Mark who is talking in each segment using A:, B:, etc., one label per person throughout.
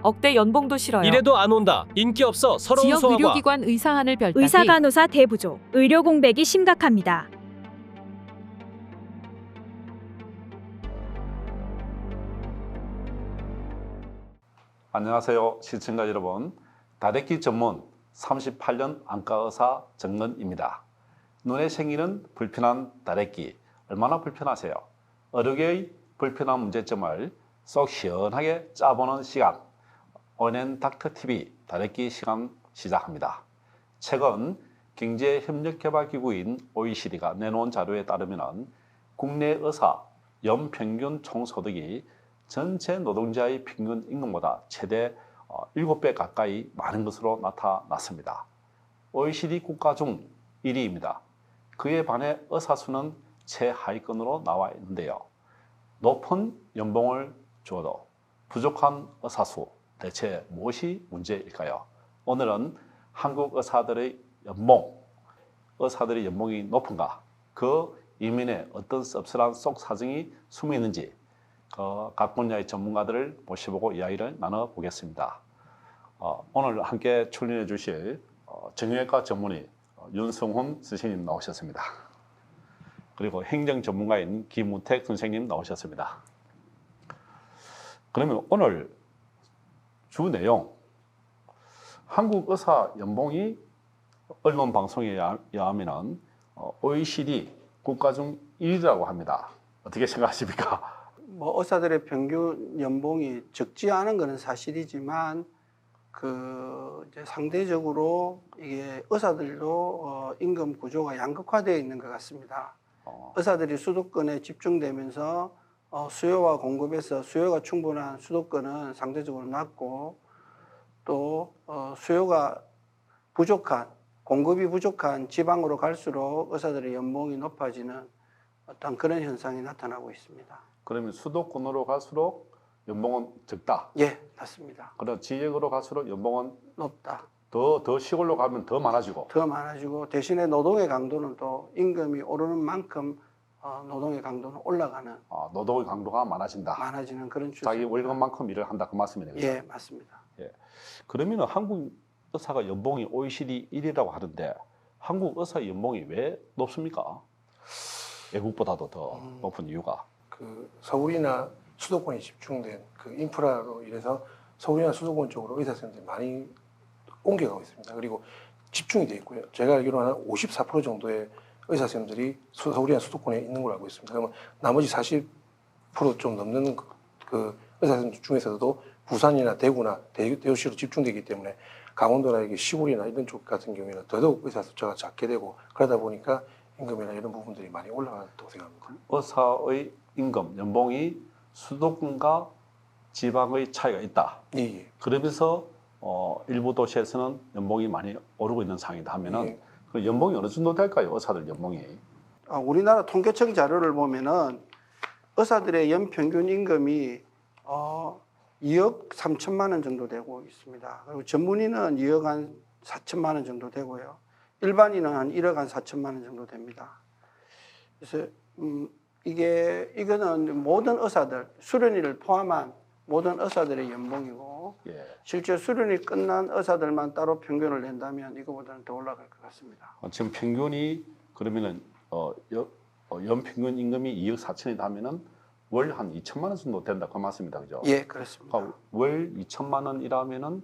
A: 억대 연봉도 싫어요.
B: 이래도 안 온다. 인기 없어. 서러운
A: 지역
B: 소아과.
A: 의료기관 의사하늘 별따기.
C: 의사 간호사 대부족, 의료 공백이 심각합니다.
D: 안녕하세요 시청자 여러분, 다래끼 전문 38년 안과의사 정근입니다. 눈에 생기는 불편한 다래끼 얼마나 불편하세요? 어르게의 불편한 문제점을 쏙 시원하게 짜보는 시간, ONN 닥터TV 다래끼 시간 시작합니다. 최근 경제협력개발기구인 OECD가 내놓은 자료에 따르면 국내 의사 연평균 총소득이 전체 노동자의 평균 임금보다 최대 7배 가까이 많은 것으로 나타났습니다. OECD 국가 중 1위입니다. 그에 반해 의사 수는 최하위권으로 나와 있는데요. 높은 연봉을 줘도 부족한 의사 수, 대체 무엇이 문제일까요? 오늘은 한국 의사들의 연봉이 높은가? 그 이면에 어떤 씁쓸한 속 사정이 숨어 있는지 각 분야의 전문가들을 모셔보고 이야기를 나눠보겠습니다. 오늘 함께 출연해 주실 정형외과 전문의 윤성훈 선생님 나오셨습니다. 그리고 행정 전문가인 김우택 선생님 나오셨습니다. 그러면 오늘 주 내용, 한국 의사 연봉이 언론 방송에 의하면 OECD 국가 중 1위라고 합니다. 어떻게 생각하십니까?
E: 뭐 의사들의 평균 연봉이 적지 않은 것은 사실이지만 이제 상대적으로 이게 의사들도 임금 구조가 양극화되어 있는 것 같습니다. 의사들이 수도권에 집중되면서 수요와 공급에서 수요가 충분한 수도권은 상대적으로 낮고 또 수요가 부족한, 공급이 부족한 지방으로 갈수록 의사들의 연봉이 높아지는 어떤 그런 현상이 나타나고 있습니다.
D: 그러면 수도권으로 갈수록 연봉은 적다?
E: 예, 맞습니다.
D: 그럼 지역으로 갈수록 연봉은
E: 높다.
D: 더 시골로 가면 더 많아지고?
E: 더 많아지고 대신에 노동의 강도는 또 임금이 오르는 만큼 노동의 강도는 올라가는
D: 노동의 강도가 많아지는
E: 그런 추세.
D: 자기 월급만큼 일을 한다 그 말씀이네요.
E: 예, 맞습니다.
D: 예. 그러면 한국 의사가 연봉이 OECD 1위라고 하는데 한국 의사 연봉이 왜 높습니까? 외국보다도 더 높은 이유가?
F: 서울이나 수도권에 집중된 인프라로 인해서 서울이나 수도권 쪽으로 의사 선생님들이 많이 옮겨가고 있습니다. 그리고 집중이 되어 있고요. 제가 알기로는 한 54% 정도의 의사 선생님들이 서울이나 수도권에 있는 걸로 알고 있습니다. 그러면 나머지 40%좀 넘는 그 의사 선생님들 중에서도 부산이나 대구나 대도시로 집중되기 때문에 강원도나 이게 시골이나 이런 쪽 같은 경우에는 더더욱 의사 숫자가 작게 되고 그러다 보니까 임금이나 이런 부분들이 많이 올라간다고 생각합니다.
D: 의사의 임금, 연봉이 수도권과 지방의 차이가 있다.
F: 예.
D: 그러면서 일부 도시에서는 연봉이 많이 오르고 있는 상황이다 하면은
F: 예.
D: 그 연봉이 어느 정도 될까요? 의사들 연봉이?
E: 우리나라 통계청 자료를 보면은 의사들의 연평균 임금이 2억 3천만 원 정도 되고 있습니다. 그리고 전문의는 2억 한 4천만 원 정도 되고요. 일반인은 한 1억 한 4천만 원 정도 됩니다. 그래서 이거는 모든 의사들, 수련의를 포함한 모든 의사들의 연봉이고
D: 예.
E: 실제 수련이 끝난 의사들만 따로 평균을 낸다면 이거보다는 더 올라갈 것 같습니다.
D: 지금 평균이 그러면은 연평균 임금이 2억 4천이다 하면은 월 한 2천만 원 정도 된다 그 말씀입니다, 그죠?
E: 예, 그렇습니다.
D: 그러니까 월 2천만 원이라면은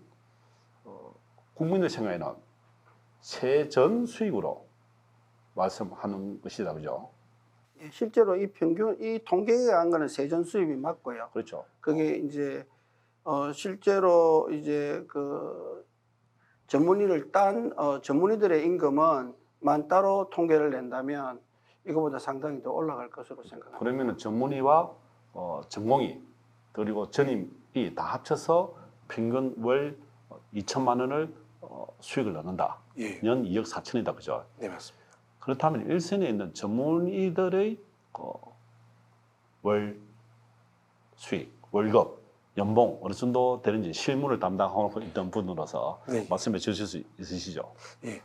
D: 국민의 생각에는 세전 수익으로 말씀하는 것이다, 그죠?
E: 예, 실제로 이 통계에 한 거는 세전 수입이 맞고요.
D: 그렇죠.
E: 그게 이제 실제로 이제 전문의를 딴 전문의들의 임금은 따로 통계를 낸다면 이거보다 상당히 더 올라갈 것으로 생각합니다.
D: 그러면은 전문의와 전공의 그리고 전임이 다 합쳐서 평균 월 2천만 원을 수익을 넣는다.
F: 예.
D: 년 2억 4천이다, 그죠?
F: 네, 맞습니다.
D: 그렇다면 일선에 있는 전문의들의 월 수익, 월급, 연봉 어느 정도 되는지 실무를 담당하고 있던 분으로서
F: 네.
D: 말씀해 주실 수 있으시죠?
F: 예.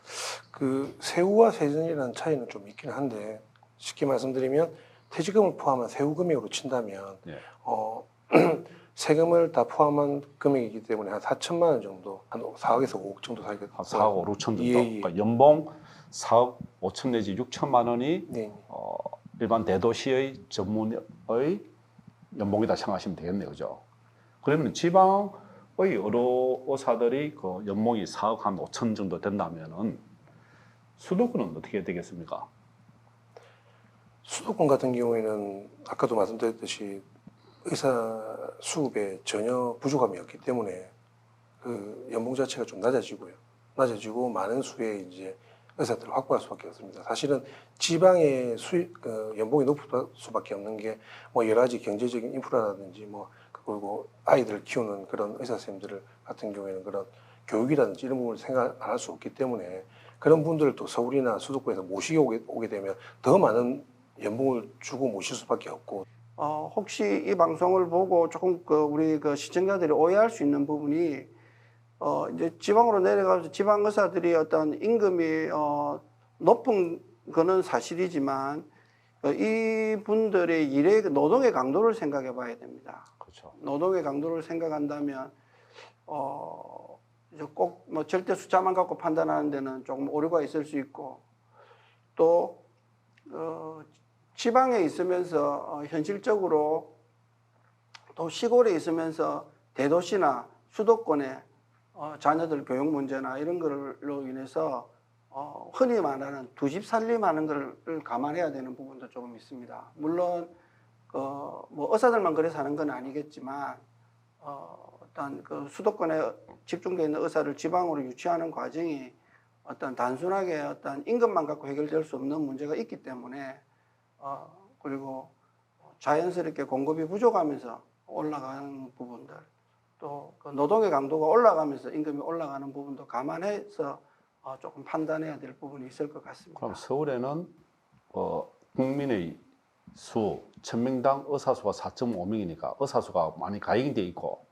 F: 세후와 세전이라는 차이는 좀 있긴 한데 쉽게 말씀드리면 퇴직금을 포함한 세후 금액으로 친다면
D: 예.
F: 세금을 다 포함한 금액이기 때문에 한 4천만 원 정도, 한 4억에서 5억 정도 사게.
D: 한 4억 5천 정도.
F: 예, 예.
D: 그러니까 연봉 4억 5천 내지 6천만 원이
F: 네.
D: 일반 대도시의 전문의 연봉이다 생각하시면 되겠네요, 그죠? 그러면 지방의 여러 의사들이 그 연봉이 4억 한 5천 정도 된다면은 수도권은 어떻게 되겠습니까?
F: 수도권 같은 경우에는 아까도 말씀드렸듯이 의사 수급에 전혀 부족함이 없기 때문에 그 연봉 자체가 좀 낮아지고요. 낮아지고 많은 수의 이제 의사들을 확보할 수밖에 없습니다. 사실은 지방의 연봉이 높을 수밖에 없는 게 뭐 여러 가지 경제적인 인프라라든지 뭐 그리고 아이들을 키우는 그런 의사 선생님들 같은 경우에는 그런 교육이라든지 이런 부분을 생각 안 할 수 없기 때문에 그런 분들을 또 서울이나 수도권에서 모시게 오게 되면 더 많은 연봉을 주고 모실 수밖에 없고.
E: 혹시 이 방송을 보고 조금 우리 시청자들이 오해할 수 있는 부분이 이제 지방으로 내려가서 지방 의사들이 어떤 임금이 높은 거는 사실이지만 이 분들의 일의 노동의 강도를 생각해 봐야 됩니다.
D: 그렇죠.
E: 노동의 강도를 생각한다면 이제 꼭 뭐 절대 숫자만 갖고 판단하는 데는 조금 오류가 있을 수 있고 또 지방에 있으면서 현실적으로 또 시골에 있으면서 대도시나 수도권에 자녀들 교육 문제나 이런 걸로 인해서 흔히 말하는 두 집 살림하는 걸 감안해야 되는 부분도 조금 있습니다. 물론 뭐 의사들만 그래서 하는 건 아니겠지만 어떤 그 수도권에 집중되어 있는 의사를 지방으로 유치하는 과정이 어떤 단순하게 어떤 임금만 갖고 해결될 수 없는 문제가 있기 때문에 그리고 자연스럽게 공급이 부족하면서 올라가는 부분들 또 그 노동의 강도가 올라가면서 임금이 올라가는 부분도 감안해서 조금 판단해야 될 부분이 있을 것 같습니다.
D: 그럼 서울에는 국민의 수 1000명당 의사 수가 4.5명이니까 의사 수가 많이 가행돼 있고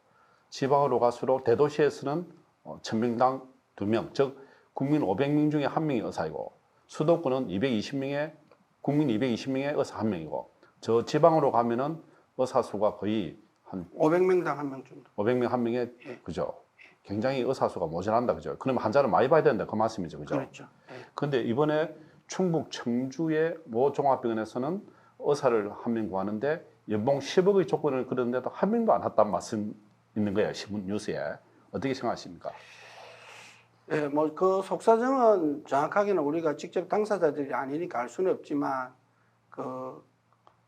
D: 지방으로 갈수록 대도시에서는 1000명당 2명, 즉 국민 500명 중에 1명이 의사이고 수도권은 220명에 국민 220명에 의사 1명이고 저 지방으로 가면은 의사 수가 거의 한
E: 500명당 1명 정도.
D: 500명 1명에
E: 예.
D: 그죠? 굉장히 의사 수가 모자란다 그죠? 그러면 환자를 많이 봐야 된다 그 말씀이죠, 그죠?
E: 그렇죠. 예.
D: 근데 이번에 충북 청주의 모 종합병원에서는 의사를 1명 구하는데 연봉 10억의 조건을 그렸는데도 1명도 안 왔다는 말씀 있는 거예요, 신문 뉴스에. 어떻게 생각하십니까?
E: 예, 뭐 그 속사정은 정확하게는 우리가 직접 당사자들이 아니니까 알 수는 없지만 그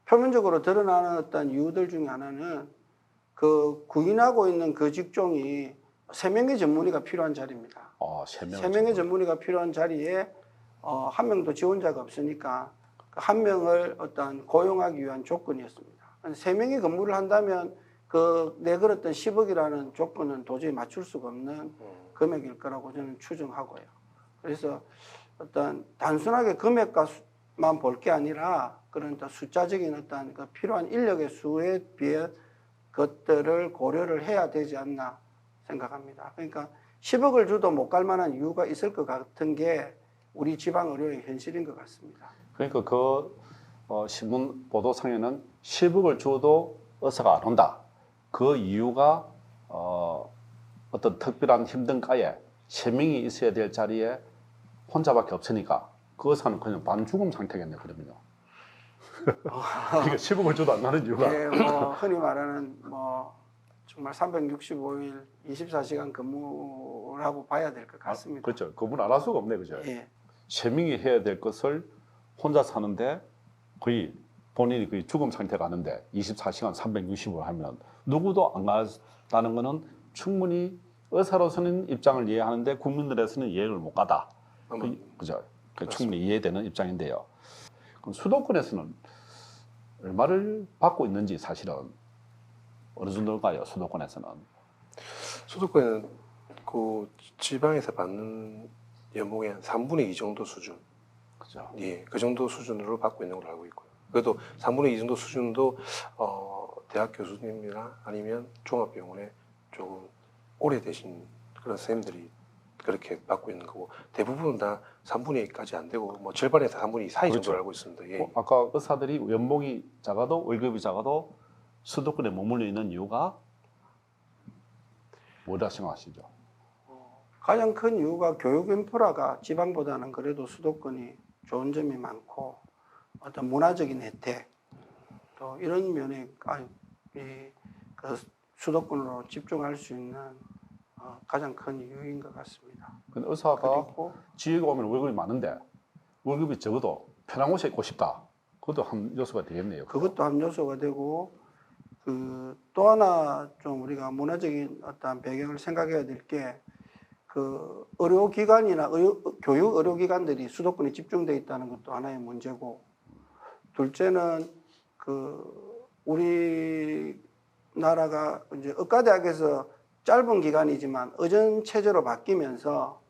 E: 표면적으로 드러나는 어떤 이유들 중에 하나는 그 구인하고 있는 그 직종이 3명의 전문의가 필요한 자리입니다. 3명의 전문의가 필요한 자리에 1명도 지원자가 없으니까 그 1명을 어떤 고용하기 위한 조건이었습니다. 3명이 근무를 한다면 그 내걸었던 10억이라는 조건은 도저히 맞출 수가 없는 금액일 거라고 저는 추정하고요. 그래서 어떤 단순하게 금액만 볼 게 아니라 그런 숫자적인 어떤 그 필요한 인력의 수에 비해 것들을 고려를 해야 되지 않나 생각합니다. 그러니까 10억을 줘도 못 갈 만한 이유가 있을 것 같은 게 우리 지방 의료의 현실인 것 같습니다.
D: 그러니까 그 신문 보도상에는 10억을 줘도 의사가 안 온다. 그 이유가 어떤 특별한 힘든 과에 3명이 있어야 될 자리에 혼자밖에 없으니까 그 의사는 그냥 반죽음 상태겠네, 그러면요. 그러니까 10억을 줘도 안 나는 이유가.
E: 네, 뭐 흔히 말하는 뭐 정말 365일 24시간 근무를 하고 봐야 될 것 같습니다.
D: 그렇죠. 그분 안 할 수가 없네, 그죠?
E: 예.
D: 3명이 해야 될 것을 혼자 사는데 거의 본인이 거의 죽음 상태 가는데 24시간 365일 하면 누구도 안 간다는 거는 충분히 의사로서는 입장을 이해하는데 국민들에서는 이해를 못 가다. 그죠? 충분히 이해되는 입장인데요. 그럼 수도권에서는 얼마를 받고 있는지 사실은 어느 정도일까요? 수도권에서는?
F: 수도권은 그 지방에서 받는 연봉의 한 3분의 2 정도 수준.
D: 그죠?
F: 예, 그 정도 수준으로 받고 있는 걸로 알고 있고요. 그래도 3분의 2 정도 수준도 대학 교수님이나 아니면 종합병원에 조금 오래되신 그런 선생님들이 그렇게 받고 있는 거고 대부분은 다 3분의 2까지 안 되고 뭐 절반에서 3분의 2 사이
D: 그렇죠.
F: 정도로 알고 있습니다. 예.
D: 아까 의사들이 연봉이 작아도 월급이 작아도 수도권에 머물러 있는 이유가 뭐라 생각하시죠?
E: 가장 큰 이유가 교육 인프라가 지방보다는 그래도 수도권이 좋은 점이 많고 어떤 문화적인 혜택 또 이런 면에 그 수도권으로 집중할 수 있는 가장 큰 이유인 것 같습니다.
D: 근데 의사가
E: 그리고
D: 지역에 오면 월급이 많은데 월급이 적어도 편한 곳에 있고 싶다. 그것도 한 요소가 되겠네요.
E: 그것도 한 요소가 되고 또 하나 좀 우리가 문화적인 어떤 배경을 생각해야 될 게 그 의료기관이나 교육 의료기관들이 수도권에 집중되어 있다는 것도 하나의 문제고 둘째는 그 우리나라가 이제 의과대학에서 짧은 기간이지만 의전 체제로 바뀌면서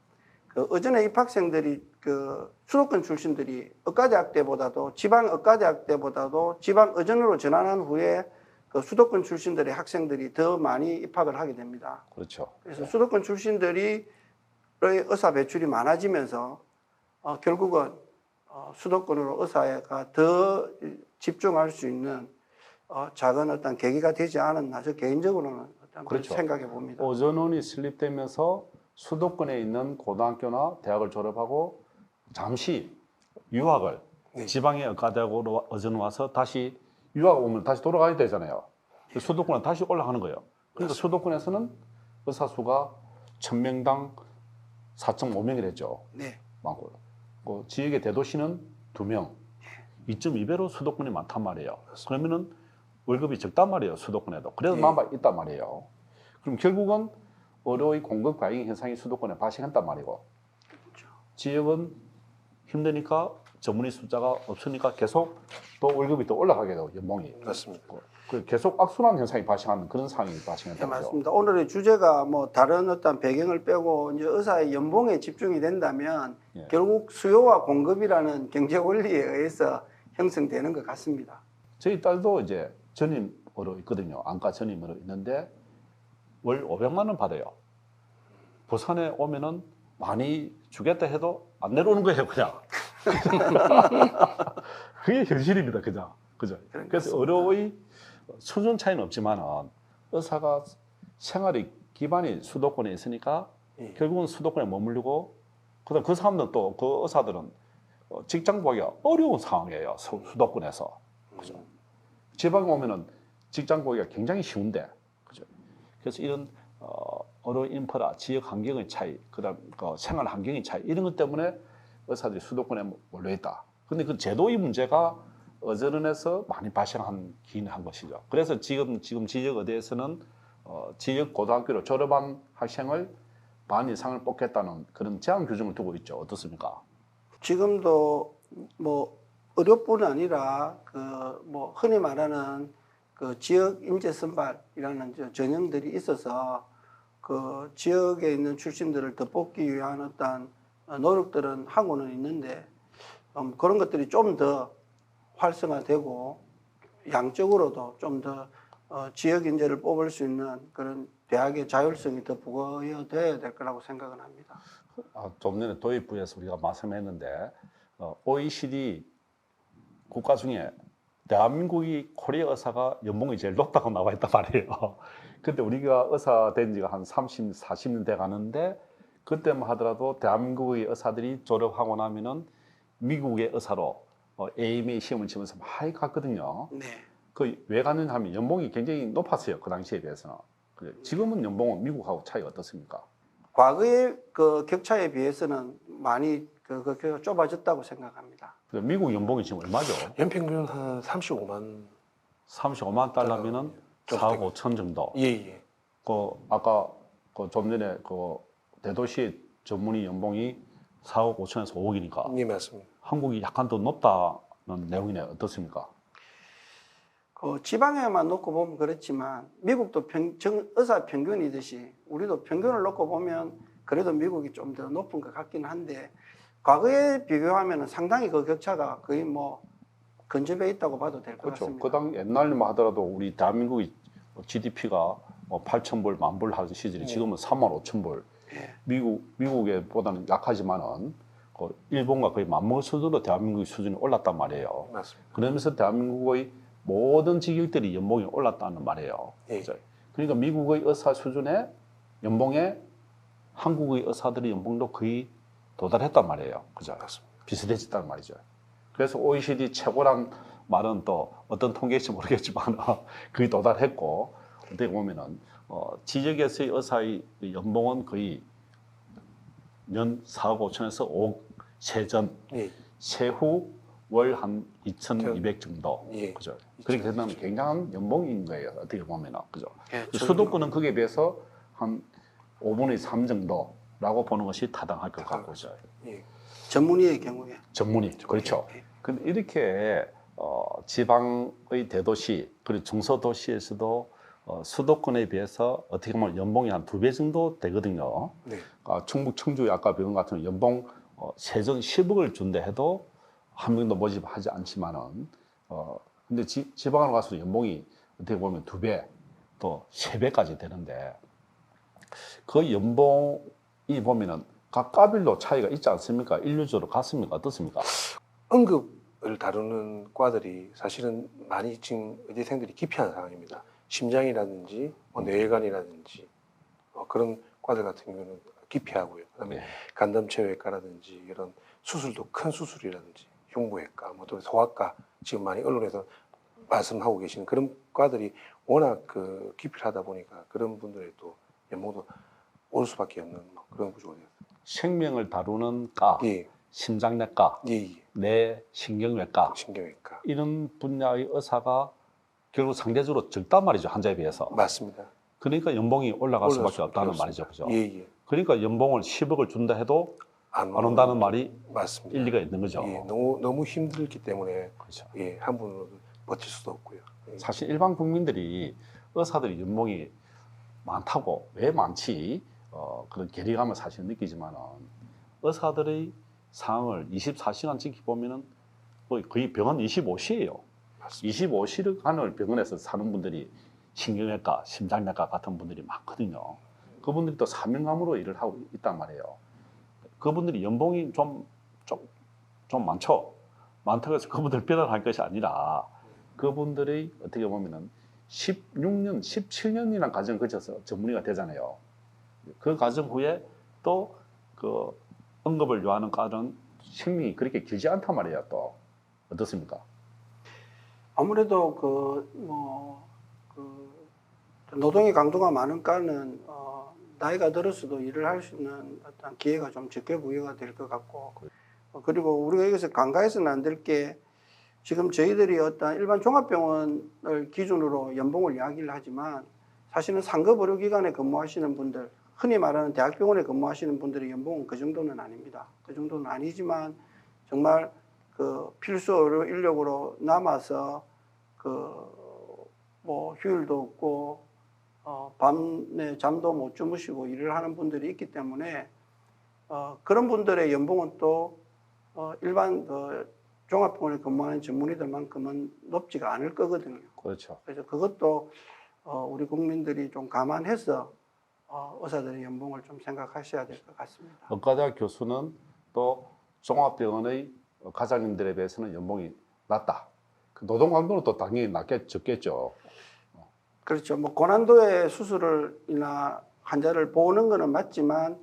E: 그 의전의 입학생들이 그 수도권 출신들이 의과대학 때보다도 지방 의과대학 때보다도 지방 의전으로 전환한 후에 그 수도권 출신들의 학생들이 더 많이 입학을 하게 됩니다.
D: 그렇죠.
E: 그래서 수도권 출신들이 의사 배출이 많아지면서 결국은 수도권으로 의사가 더 집중할 수 있는 작은 어떤 계기가 되지 않았나 저 개인적으로는 어떤
D: 그렇죠.
E: 생각해 봅니다.
D: 오전원이 설립되면서 수도권에 있는 고등학교나 대학을 졸업하고 잠시 유학을
F: 네.
D: 지방의 의과대학으로 어전 와서 다시 유학 오면 다시 돌아가야 되잖아요. 수도권은 다시 올라가는 거예요. 그러니까 수도권에서는 의사 수가 1000명당 4.5명이랬죠.
E: 네.
D: 많고. 그 지역의 대도시는 2명. 2.2배로 수도권이 많단 말이에요. 그러면은 월급이 적단 말이에요. 수도권에도. 그래도
E: 네.
D: 많이 있단 말이에요. 그럼 결국은 의료의 공급 과잉 현상이 수도권에 발생한단 말이고.
E: 그렇죠.
D: 지역은 힘드니까 전문의 숫자가 없으니까 계속 또 월급이 또 올라가게 되고 연봉이.
F: 맞습니다.
D: 그 계속 악순환 현상이 발생하는 그런 상황이
E: 네,
D: 발생한다는 거죠.
E: 맞습니다. 오늘의 주제가 뭐 다른 어떤 배경을 빼고 이제 의사의 연봉에 집중이 된다면
D: 예.
E: 결국 수요와 공급이라는 경제 원리에 의해서 형성되는 것 같습니다.
D: 저희 딸도 이제 전임으로 있거든요. 안과 전임으로 있는데 월 500만 원 받아요. 부산에 오면은 많이 주겠다 해도 안 내려오는 거예요, 그냥. 그게 현실입니다, 그죠? 그래서 의료의 수준 차이는 없지만은 의사가 생활의 기반이 수도권에 있으니까
F: 예.
D: 결국은 수도권에 머무르고 그다음 그 사람들은 또 그 의사들은 직장 구하기가 어려운 상황이에요, 수도권에서. 그죠? 지방에 오면은 직장 구하기가 굉장히 쉬운데, 그죠? 그래서 이런 의료 인프라, 지역 환경의 차이, 그다음 생활 환경의 차이 이런 것 때문에 의사들이 수도권에 몰려 있다. 근데 그 제도의 문제가 어전원에서 많이 발생한 것이죠. 그래서 지금 지역 의대에서는 지역 고등학교를 졸업한 학생을 반 이상을 뽑겠다는 그런 제한 규정을 두고 있죠. 어떻습니까?
E: 지금도 뭐 의료뿐 아니라 그 뭐 흔히 말하는 그 지역 인재 선발이라는 전형들이 있어서 그 지역에 있는 출신들을 더 뽑기 위한 어떤 노력들은 하고는 있는데 그런 것들이 좀 더 활성화되고 양적으로도 좀 더 지역 인재를 뽑을 수 있는 그런 대학의 자율성이 더 부여되어야 될 거라고 생각은 합니다.
D: 좀 전에 도입부에서 우리가 말씀했는데 OECD 국가 중에 대한민국이 코리아 의사가 연봉이 제일 높다고 나와 있단 말이에요. 근데 우리가 의사 된 지가 한 30, 40년 돼 가는데 그때만 하더라도 대한민국의 의사들이 졸업하고 나면은 미국의 의사로 AMA 시험을 치면서 많이 갔거든요.
E: 네.
D: 그 왜 갔느냐 하면 연봉이 굉장히 높았어요. 그 당시에 비해서는. 지금은 연봉은 미국하고 차이가 어떻습니까?
E: 과거의 그 격차에 비해서는 많이 그 격차가 좁아졌다고 생각합니다.
D: 미국 연봉이 지금 얼마죠?
F: 연평균 한 35만.
D: 35만 달러면은
F: 좀
D: 4억 5천 정도.
F: 예.
D: 그 아까 그 좀 전에 그 대도시 전문의 연봉이 4억 5천에서 5억이니까
F: 예, 맞습니다.
D: 한국이 약간 더 높다는 내용이네. 어떻습니까?
E: 그 지방에만 놓고 보면 그렇지만 미국도 의사 평균이듯이 우리도 평균을 놓고 보면 그래도 미국이 좀 더 높은 것 같긴 한데 과거에 비교하면 상당히 그 격차가 거의 뭐 근접해 있다고 봐도 될 것
D: 그렇죠.
E: 같습니다.
D: 그 당 옛날만 하더라도 우리 대한민국의 GDP가 8천 불, 만 불 하던 시절이 지금은 3만 5천 불.
E: 예.
D: 미국보다는 약하지만은 일본과 거의 맞먹을 수준으로 대한민국의 수준이 올랐단 말이에요.
F: 맞습니다.
D: 그러면서 대한민국의 모든 직역들이 연봉이 올랐다는 말이에요.
F: 예.
D: 그죠? 그러니까 미국의 의사 수준의 연봉에 한국의 의사들의 연봉도 거의 도달했단 말이에요. 그죠?
F: 맞습니다.
D: 비슷해졌단 말이죠. 그래서 OECD 최고란 말은 또 어떤 통계일지 모르겠지만 거의 도달했고, 어떻게 보면은 지역에서의 의사의 연봉은 거의 년 4억 5천에서 5억 세전,
F: 예.
D: 세후 월 한 2,200 정도.
F: 예.
D: 그죠? 그렇게 된다면 굉장한 연봉인 거예요. 어떻게 보면은. 그죠?
E: 예,
D: 수도권은 거기에 비해서 한 5분의 3 정도라고 보는 것이 타당할 것 같고, 그죠?
F: 예.
E: 전문의의 경우에
D: 전문의. 그렇죠.
E: 예.
D: 근데 이렇게 지방의 대도시 그리고 중소도시에서도 수도권에 비해서 어떻게 보면 연봉이 한 2배 정도 되거든요.
F: 네.
D: 충북 청주 약가병원 같은 경우 연봉 세전 10억을 준다 해도 한 명도 모집하지 않지만은 근데 지방으로 가서 연봉이 어떻게 보면 2배 또 3배까지 되는데 그 연봉이 보면은 각 과별로 차이가 있지 않습니까? 인류적으로 같습니까? 어떻습니까?
F: 응급을 다루는 과들이 사실은 많이 지금 의대생들이 기피한 상황입니다. 심장이라든지 뇌혈관이라든지 그런 과들 같은 경우는 기피하고요. 그다음에
D: 네.
F: 간담체외과라든지 이런 수술도 큰 수술이라든지 흉부외과, 또 소아과 지금 많이 언론에서 말씀하고 계시는 그런 과들이 워낙 그 기피를 하다 보니까 그런 분들의 또 연봉도 올 수밖에 없는 그런 구조가 되었습니다.
D: 생명을 다루는 과,
F: 예,
D: 심장내과,
F: 예, 예.
D: 뇌신경외과
F: 신경외과
D: 이런 분야의 의사가 결국 상대적으로 적단 말이죠. 환자에 비해서.
F: 맞습니다.
D: 그러니까 연봉이 올라갈 수밖에 없다는
F: 없습니다.
D: 말이죠. 그죠?
F: 예, 예.
D: 그러니까 연봉을 10억을 준다 해도
F: 안
D: 안 온다는 말이
F: 맞습니다.
D: 일리가 있는 거죠.
F: 예, 너무 힘들기 때문에
D: 그렇죠.
F: 예, 한 분으로 버틸 수도 없고요. 예.
D: 사실 일반 국민들이 의사들이 연봉이 많다고 왜 많지 그런 괴리감을 사실 느끼지만은 의사들의 상황을 24시간 지켜보면은 거의 병원 25시예요.
F: 맞습니다.
D: 25시간을 병원에서 사는 분들이 신경외과, 심장내과 같은 분들이 많거든요. 그분들이 또 사명감으로 일을 하고 있단 말이에요. 그분들이 연봉이 좀 많죠. 많다고 해서 그분들 비난할 것이 아니라 그분들의 어떻게 보면은 16년, 17년이라는 과정을 거쳐서 전문의가 되잖아요. 그 과정 후에 또 그 응급을 요하는 과는 생명이 그렇게 길지 않단 말이에요. 또 어떻습니까?
E: 아무래도 노동의 강도가 많은 과는 나이가 들어서도 일을 할 수 있는 어떤 기회가 좀 적게 부여가 될 것 같고, 그리고 우리가 여기서 간과해서는 안 될 게, 지금 저희들이 어떤 일반 종합병원을 기준으로 연봉을 이야기를 하지만 사실은 상급 의료기관에 근무하시는 분들, 흔히 말하는 대학병원에 근무하시는 분들의 연봉은 그 정도는 아닙니다. 그 정도는 아니지만 정말 그 필수 의료 인력으로 남아서 휴일도 없고 밤에 잠도 못 주무시고 일을 하는 분들이 있기 때문에 그런 분들의 연봉은 또 일반 종합병원에 근무하는 전문의들만큼은 높지가 않을 거거든요.
D: 그렇죠.
E: 그래서 그것도 우리 국민들이 좀 감안해서 의사들의 연봉을 좀 생각하셔야 될 것 같습니다.
D: 의과대학 교수는 또 종합병원의 과장님들에 비해서는 연봉이 낮다. 그 노동 강도는 또 당연히 적겠죠.
E: 그렇죠. 고난도의 수술이나 환자를 보는 것은 맞지만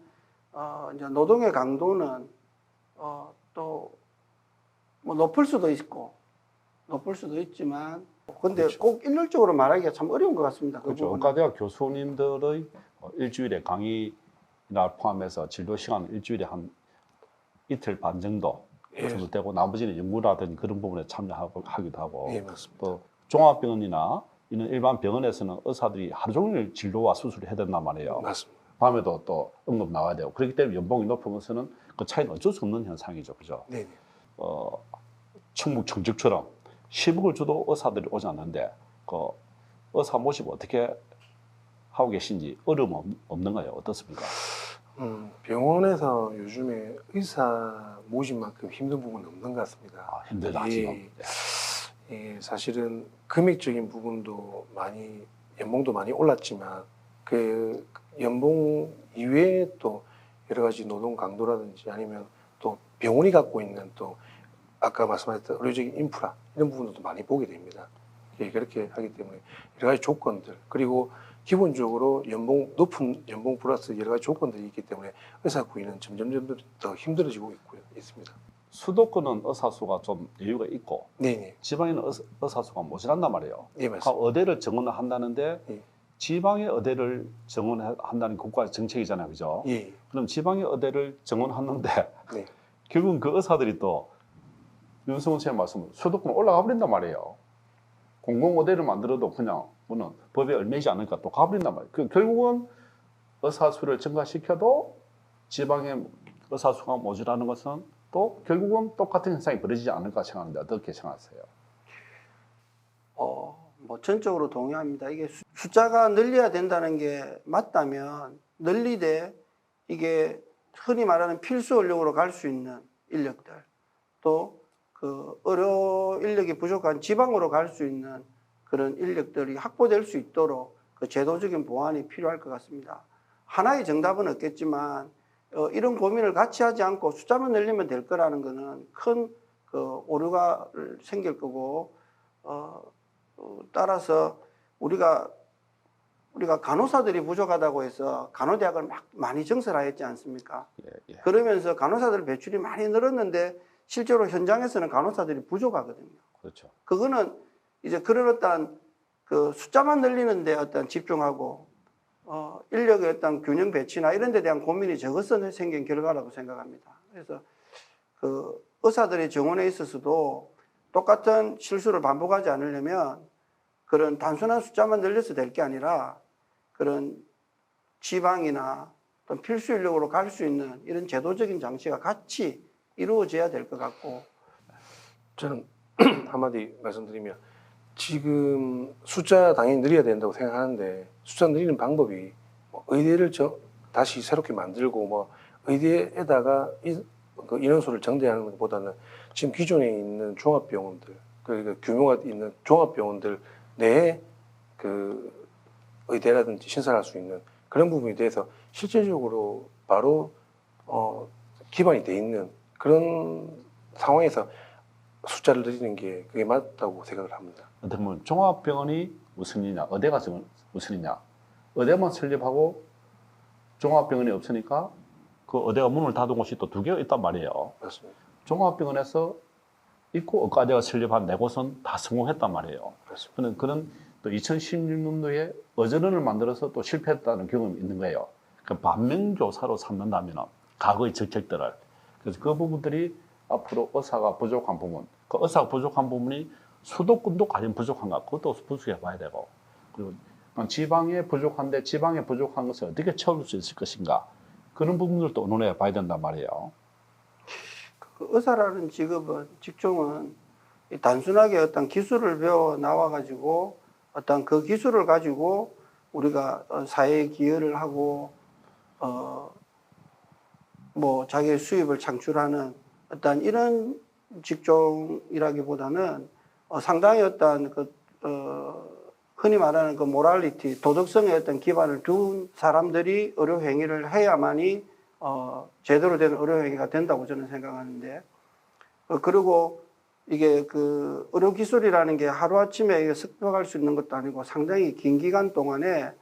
E: 이제 노동의 강도는 또 높을 수도 있고 높을 수도 있지만, 근데
D: 그렇죠.
E: 꼭 일률적으로 말하기가 참 어려운 것 같습니다.
D: 그렇죠.
E: 부분은.
D: 의과대학 교수님들의 일주일에 강의날 포함해서 진료 시간 일주일에 한 이틀 반 정도 정도 되고 나머지는 연구라든지 그런 부분에 참여하기도 하고,
F: 예, 맞습니다.
D: 또 종합병원이나 이런 일반 병원에서는 의사들이 하루 종일 진료와 수술을 해야 된단 말이에요.
F: 맞습니다.
D: 밤에도 또 응급 나와야 되고, 그렇기 때문에 연봉이 높은 것은 그 차이는 어쩔 수 없는 현상이죠. 그죠?
F: 네,
D: 충북 청주처럼 10억을 줘도 의사들이 오지 않는데 그 의사 모집 어떻게 하고 계신지 어려움 없는가요? 어떻습니까?
F: 병원에서 요즘에 의사 모집만큼 힘든 부분은 없는 것 같습니다.
D: 힘들다
F: 예,
D: 지금.
F: 예, 사실은 금액적인 부분도 많이 연봉도 많이 올랐지만 그 연봉 이외에 또 여러 가지 노동 강도라든지 아니면 또 병원이 갖고 있는 또 아까 말씀하셨던 의료적인 인프라 이런 부분들도 많이 보게 됩니다. 예, 그렇게 하기 때문에 여러 가지 조건들 그리고 기본적으로 높은 연봉 플러스 여러 가지 조건들이 있기 때문에 의사 구인은 점점 더 힘들어지고 있습니다.
D: 수도권은 의사 수가 좀 여유가 있고
F: 네네.
D: 지방에는 의사 수가 모자란단 말이에요.
F: 예,
D: 그러니까
F: 맞습니다.
D: 의대를 정원을 한다는데
F: 예.
D: 지방의 의대를 정원한다는 국가 정책이잖아요, 그죠?
F: 예.
D: 그럼 지방의 의대를 정원하는데
F: 네.
D: 결국은 그 의사들이 또 윤성훈 선생님 말씀 수도권 올라가 버린단 말이에요. 공공의대를 만들어도 그냥 뭐는 법에 얽매이지 않으니까 또 가버린단 말이에요. 결국은 의사 수를 증가시켜도 지방의 의사 수가 모자라는 것은 또 결국은 똑같은 현상이 벌어지지 않을까 생각하는데 어떻게 생각하세요?
E: 뭐 전적으로 동의합니다. 이게 숫자가 늘려야 된다는 게 맞다면 늘리되 이게 흔히 말하는 필수 인력으로 갈 수 있는 인력들 또 그 의료 인력이 부족한 지방으로 갈 수 있는 그런 인력들이 확보될 수 있도록 그 제도적인 보완이 필요할 것 같습니다. 하나의 정답은 없겠지만 이런 고민을 같이 하지 않고 숫자만 늘리면 될 거라는 거는 큰 그 오류가 생길 거고 따라서 우리가 간호사들이 부족하다고 해서 간호대학을 막 많이 증설하였지 않습니까?
D: 예.
E: 그러면서 간호사들 배출이 많이 늘었는데 실제로 현장에서는 간호사들이 부족하거든요.
D: 그렇죠.
E: 그거는 이제 그런 어떤 그 숫자만 늘리는데 어떤 집중하고 인력의 어떤 균형 배치나 이런 데 대한 고민이 적어서 생긴 결과라고 생각합니다. 그래서 그 의사들의 정원에 있어서도 똑같은 실수를 반복하지 않으려면 그런 단순한 숫자만 늘려서 될 게 아니라 그런 지방이나 또 필수 인력으로 갈 수 있는 이런 제도적인 장치가 같이 이루어져야 될 것 같고
F: 저는 한마디 말씀드리면 지금 숫자 당연히 늘려야 된다고 생각하는데 숫자 늘리는 방법이 뭐 의대를 다시 새롭게 만들고 뭐 의대에다가 그 인원수를 정대하는 것보다는 지금 기존에 있는 종합병원들 그러니까 규모가 있는 종합병원들 내에 그 의대라든지 신설할 수 있는 그런 부분에 대해서 실질적으로 바로 기반이 돼 있는 그런 상황에서 숫자를 늘리는 게 그게 맞다고 생각을 합니다.
D: 어떻게 보면 종합병원이 우선이냐, 의대가 우선이냐. 의대만 설립하고 종합병원이 없으니까 그 의대가 문을 닫은 곳이 또 2개가 있단 말이에요.
F: 그렇습니다.
D: 종합병원에서 있고 의과대가 설립한 4곳은 다 성공했단 말이에요.
F: 그렇습니다.
D: 그런 또 2016년도에 의전원을 만들어서 또 실패했다는 경험이 있는 거예요. 그 반면교사로 삼는다면 과거의 적격들을 그래서 그 부분들이 앞으로 의사가 부족한 부분, 그 의사가 부족한 부분이 수도권도 과연 부족한가? 그것도 분석해 봐야 되고, 그리고 지방에 부족한데 지방에 부족한 것을 어떻게 채울 수 있을 것인가? 그런 부분들도 논의해 봐야 된단 말이에요.
E: 그 의사라는 직종은 단순하게 어떤 기술을 배워 나와가지고 어떤 그 기술을 가지고 우리가 사회에 기여를 하고 뭐 자기의 수입을 창출하는 어떤 이런 직종이라기보다는 상당히 어떤 흔히 말하는 그 모랄리티, 도덕성의 어떤 기반을 둔 사람들이 의료 행위를 해야만이 제대로 된 의료 행위가 된다고 저는 생각하는데 그리고 이게 그 의료 기술이라는 게 하루아침에 습득할 수 있는 것도 아니고 상당히 긴 기간 동안에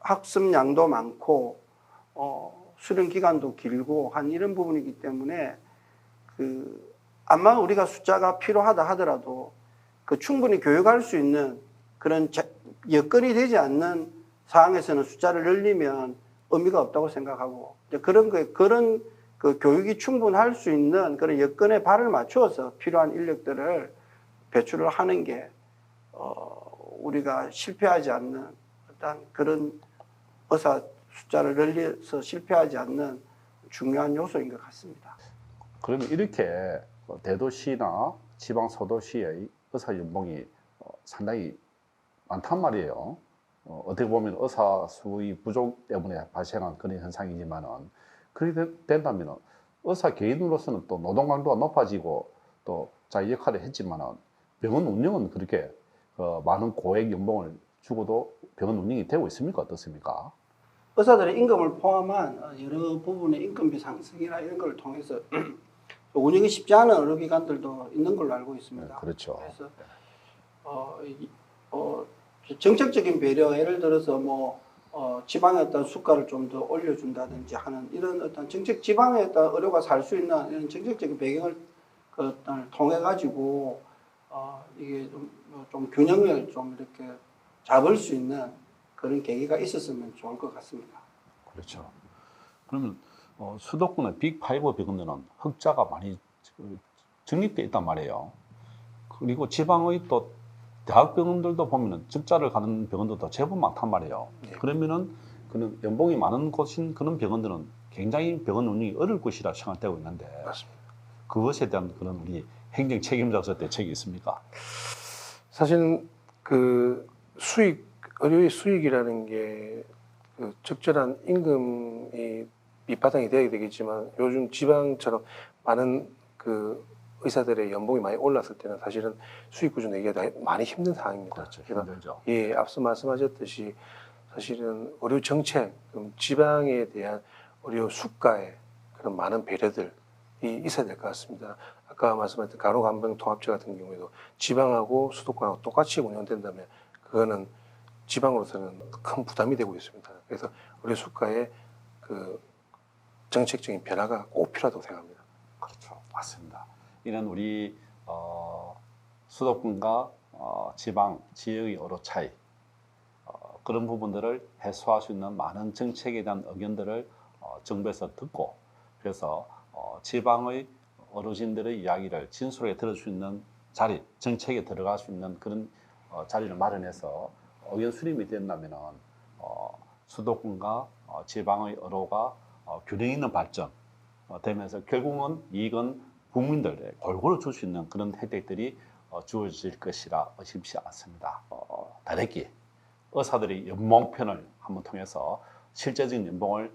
E: 학습량도 많고 수련 기간도 길고 한 이런 부분이기 때문에 그 아마 우리가 숫자가 필요하다 하더라도 그 충분히 교육할 수 있는 그런 여건이 되지 않는 상황에서는 숫자를 늘리면 의미가 없다고 생각하고 그런 그 교육이 충분할 수 있는 그런 여건에 발을 맞추어서 필요한 인력들을 배출을 하는 게 우리가 실패하지 않는 어떤 그런 의사 숫자를 늘려서 실패하지 않는 중요한 요소인 것 같습니다.
D: 그러면 이렇게 대도시나 지방 소도시의 의사 연봉이 상당히 많단 말이에요. 어떻게 보면 의사 수의 부족 때문에 발생한 그런 현상이지만은 그렇게 된다면 의사 개인으로서는 또 노동 강도가 높아지고 또 자기 역할을 했지만은 병원 운영은 그렇게 많은 고액 연봉을 주고도 병원 운영이 되고 있습니까? 어떻습니까?
E: 의사들의 임금을 포함한 여러 부분의 임금비 상승이나 이런 걸 통해서 운영이 쉽지 않은 의료기관들도 있는 걸로 알고 있습니다.
D: 네, 그렇죠.
E: 그래서 정책적인 배려, 예를 들어서 지방의 어떤 수가를 좀 더 올려준다든지 하는 이런 어떤 정책, 지방의 어떤 의료가 살 수 있는 이런 정책적인 배경을 통해 가지고 이게 좀 균형을 좀 이렇게 잡을 수 있는 그런 계기가 있었으면 좋을 것 같습니다.
D: 그렇죠. 그러면 수도권의 빅5 병원들은 흑자가 많이 적립되어 있단 말이에요. 그리고 지방의 또 대학병원들도 보면은 적자를 가는 병원들도 제법 많단 말이에요.
F: 네.
D: 그러면은 그런 연봉이 많은 곳인 그런 병원들은 굉장히 병원 운영이 어려울 것이라 생각되고 있는데
F: 맞습니다.
D: 그것에 대한 그런 우리 행정 책임자로서 대책이 있습니까?
F: 사실은 그 의료의 수익이라는 게 그 적절한 임금이 밑바탕이 되어야 되겠지만 요즘 지방처럼 많은 그 의사들의 연봉이 많이 올랐을 때는 사실은 수익 구조 내기가 많이 힘든 상황입니다.
D: 그렇죠.
F: 그래서
D: 힘들죠.
F: 예, 앞서 말씀하셨듯이 사실은 의료 정책, 지방에 대한 의료 수가에 그런 많은 배려들이 있어야 될 것 같습니다. 아까 말씀하셨던 간호간병통합제 같은 경우에도 지방하고 수도권하고 똑같이 운영된다면 그거는 지방으로서는 큰 부담이 되고 있습니다. 그래서 의료 수가에 그 정책적인 변화가 꼭 필요하다고 생각합니다.
D: 그렇죠. 맞습니다. 이런 우리 수도권과 지방, 지역의 어로 차이 그런 부분들을 해소할 수 있는 많은 정책에 대한 의견들을 정부에서 듣고 그래서 지방의 어르신들의 이야기를 진솔하게 들을 수 있는 자리, 정책에 들어갈 수 있는 그런 자리를 마련해서 의견 수렴이 된다면은 수도권과 지방의 어로가 균형 있는 발전 되면서 결국은 이익은 국민들에 골고루 줄 수 있는 그런 혜택들이 주어질 것이라 의심치 않습니다. 다래끼 의사들의 연봉편을 한번 통해서 실제적인 연봉을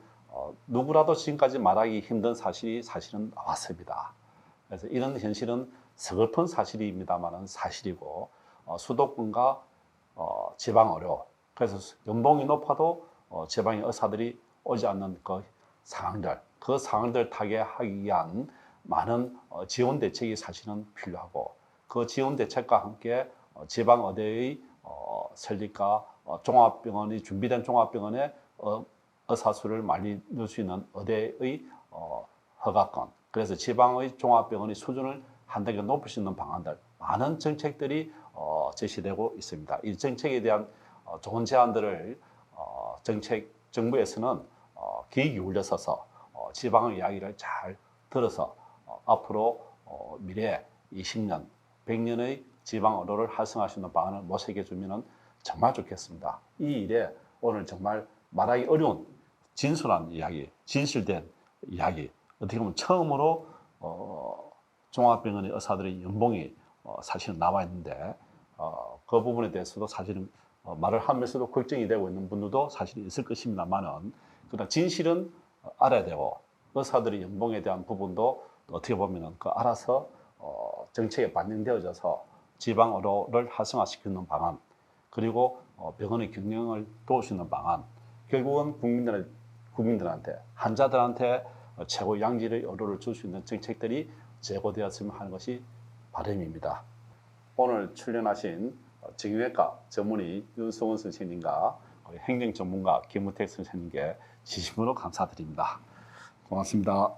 D: 누구라도 지금까지 말하기 힘든 사실이 사실은 나왔습니다. 그래서 이런 현실은 서글픈 사실입니다만은 사실이고 수도권과 지방 의료 그래서 연봉이 높아도 지방의 의사들이 오지 않는 그 상황들 타개하기 위한 많은 지원 대책이 사실은 필요하고 그 지원 대책과 함께 지방 의대의 설립과 종합병원이 준비된 종합병원에 의사수를 많이 넣을 수 있는 의대의 허가권 그래서 지방의 종합병원의 수준을 한 단계 높일 수 있는 방안들 많은 정책들이 제시되고 있습니다. 이 정책에 대한 좋은 제안들을 정부에서는 귀 기울여서서 지방의 이야기를 잘 들어서 앞으로 미래 20년, 100년의 지방 의료를 활성화할 수 있는 방안을 모색해 주면 정말 좋겠습니다. 이 일에 오늘 정말 말하기 어려운 진솔한 이야기, 진실된 이야기 어떻게 보면 처음으로 종합병원의 의사들의 연봉이 사실은 나와 있는데 그 부분에 대해서도 사실은 말을 하면서도 걱정이 되고 있는 분들도 사실 있을 것입니다만은 그러나 진실은 알아야 되고 의사들의 연봉에 대한 부분도 어떻게 보면은 그 알아서 정책에 반영되어져서 지방 의료를 활성화시키는 방안 그리고 병원의 경영을 도울 수 있는 방안 결국은 국민들한테 환자들한테 최고 양질의 의료를 줄 수 있는 정책들이 제고되었으면 하는 것이 바람입니다. 오늘 출연하신 정형외과 전문의 윤성훈 선생님과 행정 전문가 김우택 선생님께 진심으로 감사드립니다. 고맙습니다.